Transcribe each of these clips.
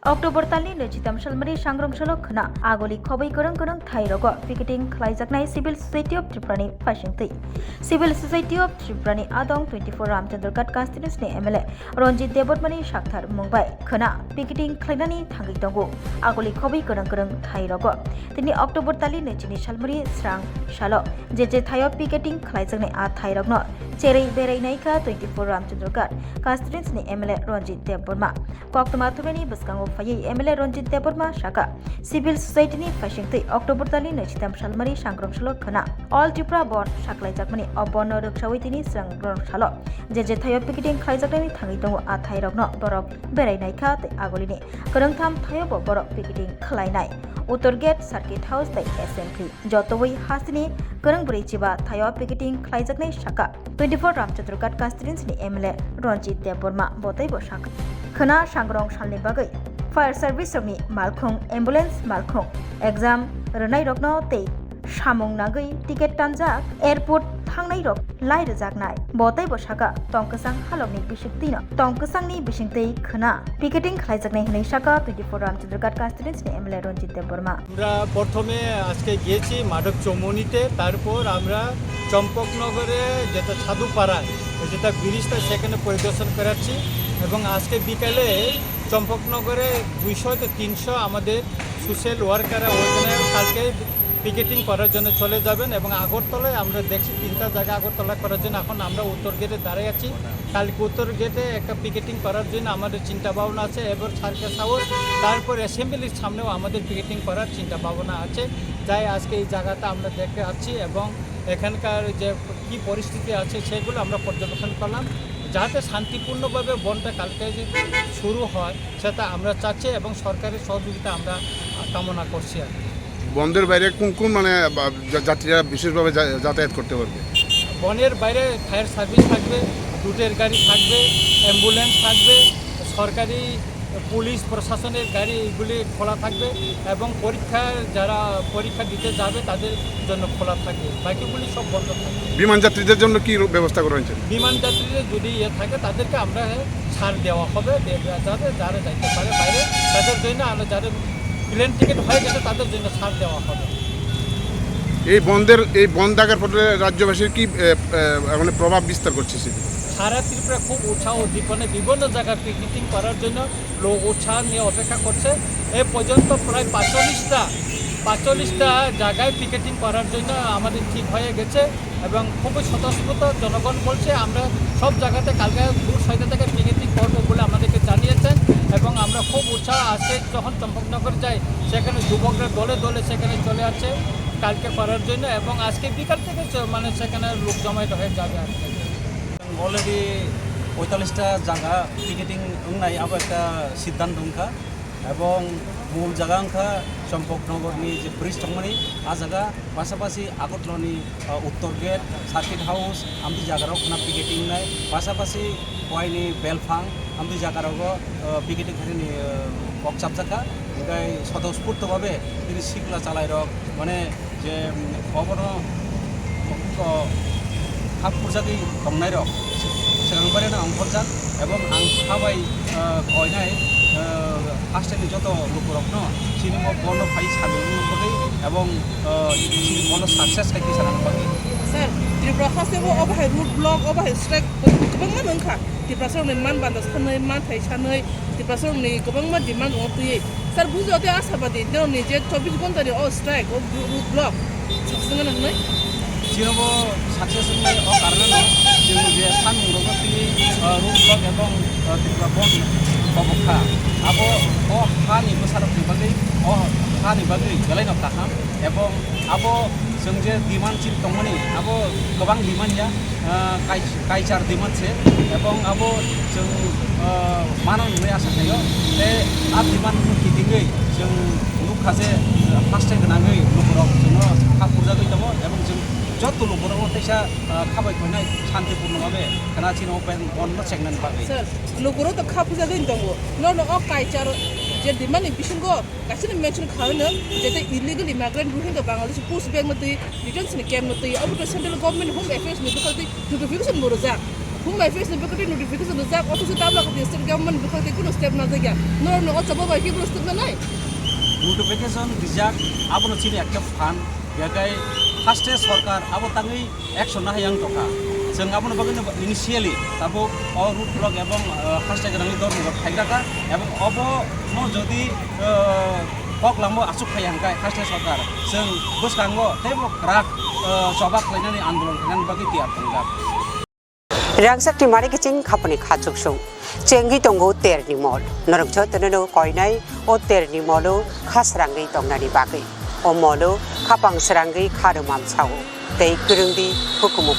Oktober tali lejitam shalmari sangrong shalok khna agoli khobai gorong gorong thairogo picketing khlaijaknai Civil Society of Tripurani phasingtui Civil Society of Tripurani adong 24 Ramchandra constituency ni MLA Ranjit Debormani Shakthar Mumbai khna picketing khlainani thangi tongo agoli khobai gorong gorong thairogo tini Oktober tali lejini shalmari srang shalo je thayo picketing khlaijaknai a thairogno cherei berai naika 24 Ramchandra constituency ni MLA Ranjit Deborma koktama thumeni baskango Faye MLA Ranjit Deborma Shaka Civil Society ni Fashingti October tali Nachitam Shalmari Sangrong Shalo Khana All Tripura Bon Shaklai Jakmani Obon Rukshawai tini Sangrong Shalo Je Thayo Picketing Khlaijaknai Thangi Tongo A Thairokno Borok Berai Naika Te Agolini Korongtham Thayo Bo Borok Picketing Khlainai Uttor Gate Circuit House Te Assembly Jotowai Hasini Korong Burichiba Thayo Picketing Khlaijaknai Shaka 24 Ramchandra constituency ni MLA Ranjit Deborma Botai Bo Shaka Khana Sangrong Shalni Bagai Fire Service ni Malkhung Ambulance Malkhung Exam Renai Rokno Te Shamong Nagai Ticket Tanjak Airport Thangnai Rok Lai Rajaknai Botai Boshaka Tongkasang Halogni Bishiktina Tongkasang ni Bishingtei Khana Picketing Khlaijaknai Hnai Shaka 24 Ramchandra constituency ni MLA Ranjit Deborma আমরা প্রথমে আজকে গিয়েছি মাদক চৌমুনিতে তারপর আমরা চম্পকনগরে যেটা সাধুপাড়ায় যেটা ব্রিজটা সেখানে পরিদর্শন করাচ্ছি এবং আজকে বিকালে চম্পকনগরে 200 থেকে 300 আমাদের সোশ্যাল ওয়ার্কাররা ওখানে কালকে পিকেটিং করার জন্য চলে যাবেন এবং আগরতলায় আমরা দেখছি 3টা জায়গা আগরতলা করার জন্য এখন আমরা উত্তর গেটে দাঁড়িয়ে আছি কালকে উত্তর গেটে একটা পিকেটিং করার জন্য আমাদের চিন্তা ভাবনা আছে এবং সার্কাস হাউস তারপর অ্যাসেম্বলির সামনেও আমাদের পিকেটিং করার চিন্তা ভাবনা আছে যাই আজকে এই জায়গাটা আমরা দেখতে আসছি এবং এখানকার যে কী পরিস্থিতি আছে সেগুলো আমরা পর্যবেক্ষণ করলাম যাতে শান্তিপূর্ণভাবে বনটা কালকে যে শুরু হয় সেটা আমরা চাচ্ছি এবং সরকারের সহযোগিতা আমরা কামনা করছি আর বন্ধের বাইরে কোন কোন মানে যাত্রীরা বিশেষভাবে যাতায়াত করতে পারবে বনের বাইরে ফায়ার সার্ভিস থাকবে রুটের গাড়ি থাকবে অ্যাম্বুলেন্স থাকবে সরকারি পুলিশ প্রশাসনের গাড়ি এগুলি খোলা থাকবে এবং যারা পরীক্ষা দিতে যাবে তাদের জন্য খোলা থাকবে বাকিগুলি সব বন্ধ থাকবে বিমান যাত্রীদের জন্য কি ব্যবস্থা করা হয়েছে বিমান যাত্রীদের যদি থাকে তাদেরকে আমরা ছাড় দেওয়া হবে যাতে যারা যাইতে পারে বাইরে তাদের জন্য আমরা যাদের প্লেন টিকিট হয়ে গেছে তাদের জন্য ছাড় দেওয়া হবে এই বন্ধ থাকার ফলে রাজ্যবাসীর কি মানে প্রভাব বিস্তার করছে সারা ত্রিপুরা খুব উৎসাহ উদ্দীপনে বিভিন্ন জায়গায় পিকনিকিং করার জন্য লোক উৎসাহ নিয়ে অপেক্ষা করছে এ পর্যন্ত প্রায় 45টা জায়গায় পিকেটিং করার জন্য আমাদের ঠিক হয়ে গেছে এবং খুবই স্বতঃস্ফূর্ত জনগণ বলছে আমরা সব জায়গাতে কালকে দূর সাইডে থেকে পিকেটিং করবো বলে আমাদেরকে জানিয়েছেন এবং আমরা খুব উৎসাহ আছে যখন চম্পকনগর যাই সেখানে যুবকরা দলে দলে সেখানে চলে আসছে কালকে করার জন্য এবং আজকে বিকাল থেকে মানে সেখানে লোক জমায়েত হয়ে যাবে আর অলরেডি 45টা জায়গা পিকেটিং নাই আবার একটা সিদ্ধান্ত ওंखा এবং মূল জায়গা ওंखा চম্পকনগরনি যে ব্রিজ দंमोन आ জায়গা পাশাপাশি আগরতলানি উত্তর গেট সার্কিট হাউস আমদি জায়গারাও খানা পিকেটিং নাই পাশাপাশি কয়নি বেলফাং আমদি জায়গারাও পিকেটিং খানি বকচাপ জায়গা ওই স্বতঃস্ফূর্তভাবে তিনি শিকলা চালাই রক মানে যে খবর हाब फुरजागै दंनाय रक सिगांबारि अंखरजान एवं आं थाबाय गयनाय फार्स्ट टाइम जत लोकरकनो सिनेमा बन फाइ साननो बागै एवं बन सक्सेस खायखि साननो बागै सर त्रिपुरा खासेबो अबहाय रुट ब्लक अबहाय स्ट्राइक गोबां मान ओंखा त्रिपुरा सरनि मान बान्दास खनै मान थाइसानै त्रिपुरा सरनि गोबां मान डिमान्ड ओंखुयै सर बुझोते आसाबादि जोंनि जे 24 घन्टानि स्ट्राइक रुट ब्लक सक्सेसना होनाय जेरावबो सक्सेस होनाय कारणानो जों जे सानमुंगो रुट ब्लक एवं त्रिपुरा बन अबखा आबो हानि बोसारनि बागै हानि बागै गलायनो काहाम एवं आबो जों जे डिमान्ड चिप दंमोन आबो गोबां डिमान्ड या काइचार डिमान्ड से एवं आबो जों मानव नुनाय आसा थायो बे आ डिमान्ड किदिङै जों लुखाजे फार्स्ट टाइम गोनाङै लुखरक जोङो खाफुरजागै दङ एवं जों যত লোকরাও তেসা খাবাই কইনাই শান্তিপূর্ণভাবে কানাচিন ওপেন বন্ধ চেকনান পাবে স্যার লোকরাও তো খাফুজা দিন দङ ন অ কাইচার যে ডিমান্ড বিশঙ্গ গাছিন মেনশন খাওনো যেতে illegal immigrant Rohingya Bangladesh post bank মতে ডিটেনশন ক্যাম্প মতে অবটো সেন্ট্রাল গভর্নমেন্ট হোম অ্যাফেয়ার্স মতে খালি নোটিফিকেশন বড় যা Mumbai Facebook bekerja notifikasi nuzak, atau setablah ke state government bekerja kuno step nanti ya. Nor no coba bagi kuno step mana? Notification dijak abo no chini ekta fan yakai haste sarkar abo tangi action na yang toka जों abo no bagino initially tabo o root block ebong haste grangni dor no thagraka ebong obo no jodi kok lambo asuk khayangkai haste sarkar जों buskango tebo krak sobak lainani andolon kan bagi tiap tanggap Rangsak di mari kecing kapani kacuk sung, cenggi tunggu terni mall, norok jauh tenenu koinai o terni mallu khas rangai tong nani bagi, o mallu kapang serangai karumam sawo, tei kerengdi hukumu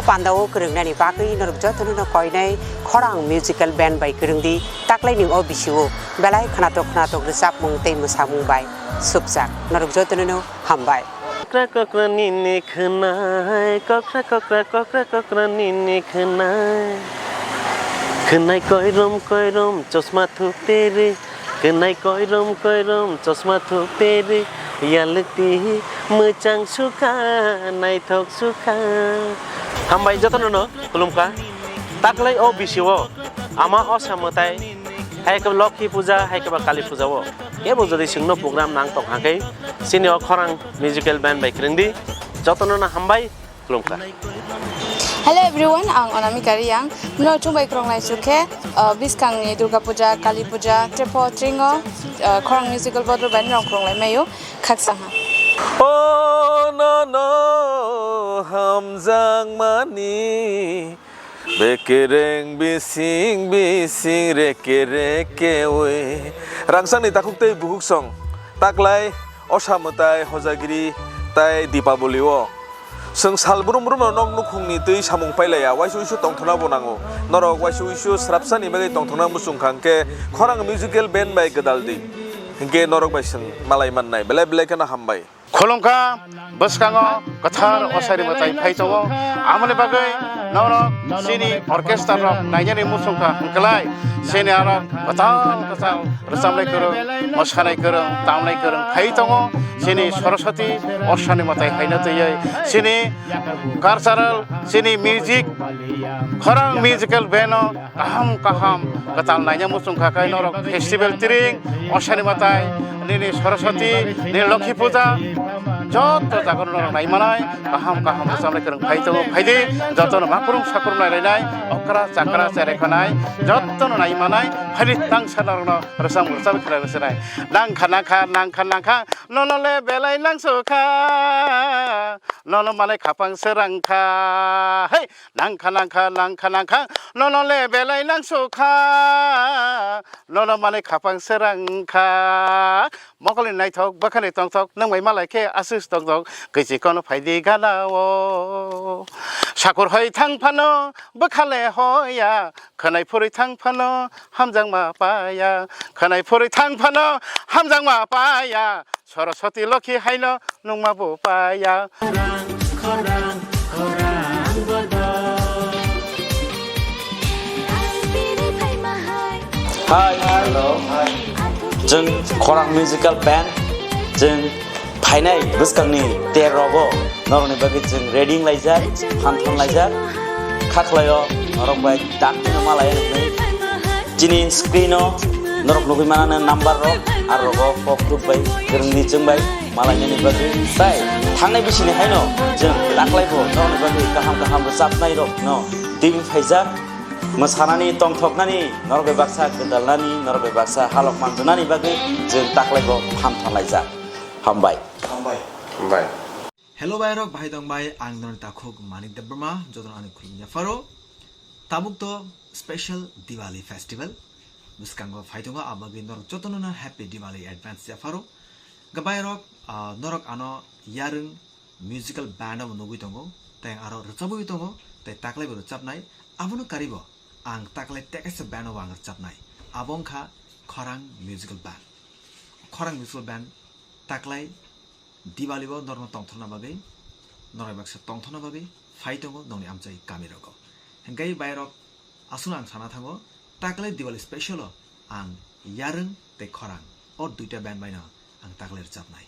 pandawo kereng nani bagi norok jauh tenenu koinai korang musical band by kerengdi taklai ning o bisiwo, belai kanatok resap mung tei musamung bai, subsak norok jauh tenenu hambai. Kokra nini khenai kokra nini khenai khenai koirom chosma thu tere khenai koirom chosma thu tere yalti muchang sukha nai thok sukha hambai jotono no kulumka taklai o bisiwo ama o samotai hai ka lokhi puja hai ka kali puja wo ebo jodi singno program nang tok hakai sini o khorang musical band by krengdi jotono na hambai kulumka Hello everyone, ang Anamika Riyang. Mino chumbai krong lai sukhe biskang ni Durga Puja, Kali Puja, Trepo Tringo, khorang musical bottle band rong krong lai mayo khaksang ha. Oh no hamjang mani bekereng bising reke we rangsang ni takuk tei buhuk song taklai osamutai hojagiri tai dipaboli wo जों सालब्रुम नक नुखुंनि दै सामुं पाइलाया वाइसु तंथना बनांगो नरक वाइसु स्राबसानि बागै तंथना मुसुंखांके खरां musical band bye गदालदि हिंके नरक बायसं मालाय माननाय बेले kana हामबाय खोलंका बसकांगो कथार असारि मताय फाइतंगो आमने बागै नरक सिनि अर्केस्ट्रा रक नायनि मुसुंखा हंकलाय सेने आरो कथां रसामनाय करो मोसानाय करो दामनाय करो फाइतंगो सिनि सरस्वती असानि मताय हायना तयै सिनि कल्चरल सिनि म्युजिक खरां म्युजिकल बेनो काहाम कथाल नायनि मुसुंखा काय नरक फेस्टिवल तिरिं असानि मताय निनि सरस्वती नि लक्ष्मी पूजा जत जागर नाय मानाय काहाम रसामनाय करो फाइदि जतन माकुरुम साकुरुम नायनाय अकरा चाकरा चेरेखनाय जतन नाय मानाय फाइदि तां सानारन रसाम खेला रसनाय नांखा ननले बेलाय नांसोखा नन माने खापां सोरांखा हे नांखा ननले बेलाय नांसोखा नन माने खापां सोरांखा मकलि नायथक बखानि तंथक नंबाय मालायखे आसुस तंथक गैजिखौनो फाइदि गालावो साखर हय थांफानो बखाले हया खोनाय फुरै थांफानो हामजां मापाया खोनाय फुरै थांफानो हामजां मापाया सरस्वती लखि हायनो नंमा बोपाया Hi, hello. जों खरां मिउजिकल बेन्ड जों फाइनाय बुस्कांनि तेरबो नरनि बागै जों रेडिं लायजा फानथन लायजा खाखलायो नरक बाय दाखिनो मालाय नै जिनि स्क्रिनो नरक नुबिमानानो नाम्बार रो आरो रो पकटुब बाय गोरंनि जोंबाय मालायनि बागै बाय थांनाय बिसिनि हायनो जों लाखलायबो नरनि बागै गाहाम रोजाबनाय रो न दिबि फायजा मोसानानै तंथकनानै नरबे बाक्सा गोदालनानै नरबे बाक्सा हालक मानजुनानै बागै जों ताक्लायबो फानथानलायजा हामबाय हेलो बायरक भाई दं बाय आं नर ताखुक मानिक देबरमा जदन आनि खुलुमया फारो तामुक तो स्पेशल दिवाली फेस्टिवल बुस्कांगो फाइतंगो आबागै नरक जतनना हैप्पी दिवाली एडवांस या फारो गबायरक नरक आनो यारुं म्युजिकल बैंड अब नगुइ तंगो ताय आरो रचाबुइ तंगो ताय ताक्लायबो रचाबनाय आबोनो कारिबो आं ताक्लाय टेकेस बैंड अब आं रचाबनाय आबंखा खरां म्युजिकल बैंड ताक्लाय दिवाली बो नरम तंथना बागै नराय बाक्सा तंथना बागै फाइतंगो नंनि आमचाय कामिरगो हेंगाय बायरक आसुन आं साना थांगो ताक्लाय दिवाली स्पेशल आं यारुं ते खरां और दुइटा बैंड बायना आं ताक्लाय रचाबनाय